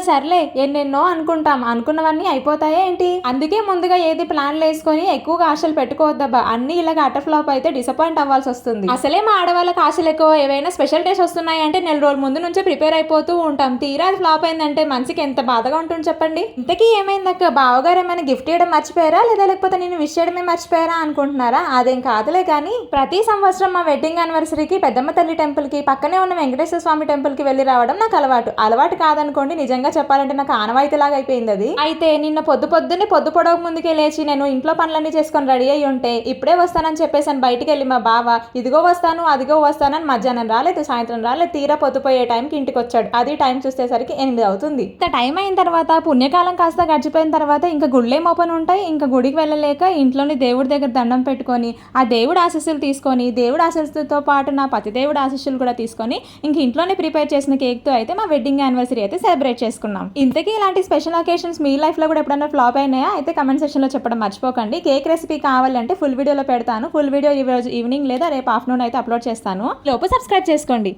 సర్లే ఎన్నెన్నో అనుకుంటాం, అనుకున్నవన్నీ అయిపోతాయా ఏంటి? అందుకే ముందుగా ఏది ప్లాన్లు వేసుకొని ఎక్కువగా ఆశలు పెట్టుకోవద్దబ్బా. అన్ని ఇలాగ అటర్ ఫ్లాప్ అయితే డిసప్పాయింట్ అవ్వాల్సి వస్తుంది. అసలే మా ఆడవాళ్ళకి ఆశలు ఎక్కువ. ఏవైనా స్పెషల్ డేస్ వస్తున్నాయి అంటే నెల రోజుల ముందు నుంచే ప్రిపేర్ అయిపోతూ ఉంటాం. తీరా అది ఫ్లాప్ అయిందంటే మనసుకి ఎంత బాధగా ఉంటుంది చెప్పండి. ఇంతకీ ఏమైందక్క? బావగారు ఏమైనా గిఫ్ట్ ఇవ్వడం మర్చిపోయారా, లేదా లేకపోతే నేను విష్ చేయడమే మర్చిపోయారా అనుకుంటున్నారా? అదేం కాదులే కానీ ప్రతి సంవత్సరం మా వెడ్డింగ్ యానివర్సరీకి పెద్దమ్మ తల్లి టెంపుల్ కి పక్కనే ఉన్న వెంకటేశ్వర స్వామి టెంపుల్ కి వెళ్ళి రావడం నాకు అలవాటు కాదనుకోండి. నిజంగా చెప్పాలంటే నాకు ఆనవాయితీలాగా అయిపోయింది అది. అయితే నిన్న పొద్దున్నే పొద్దు పొడవు ముందుకే లేచి నేను ఇంట్లో పనులన్నీ చేసుకొని రెడీ అయ్యి ఉంటే ఇప్పుడే వస్తానని చెప్పేసాను బయటికి వెళ్ళి మా బావ. ఇదిగో వస్తాను అదిగో వస్తానని మధ్యాహ్నం రాలేదు, సాయంత్రం రాలేదు. తీరా పొద్దుపోయే టైంకి ఇంటికి వచ్చాడు. అది టైం చూసేసరికి 8 అవుతుంది. ఇంత టైం అయిన తర్వాత పుణ్యకాలం కాస్త గడిచిపోయిన తర్వాత ఇంకా గుళ్ళేం ఓపెన్ ఉంటాయి. ఇంకా గుడికి వెళ్ళలేక ఇంట్లోని దేవుడి దగ్గర దండం పెట్టుకొని ఆ దేవుడి ఆశీస్సులు తీసుకొని, దేవుడి ఆశీస్సులతో పాటు నా పతి దేవుడి ఆశీస్సులు కూడా తీసుకొని ఇంక ఇంట్లోనే ప్రిపేర్ చేసిన కేక్ తో అయితే మా వెడ్డింగ్ యానివర్సరీ అయితే సెలబ్రేట్ చేసుకున్నాం. ఇంతకీ ఇలాంటి స్పెషల్ అకేషన్స్ మీ లైఫ్ లో కూడా ఎప్పుడైనా ఫ్లాప్ అయినాయా? అయితే కమెంట్ సెక్షన్ లో చెప్పడం మర్చిపోకండి. కేక్ రెసిపీ కావాలంటే ఫుల్ వీడియోలో పెడతాను. ఫుల్ వీడియో ఈ రోజు ఈవినింగ్ లేదా రేపు ఆఫ్టర్నూన్ అయితే అప్లోడ్ చేస్తాను. లోపు సబ్స్క్రైబ్ చేసుకోండి.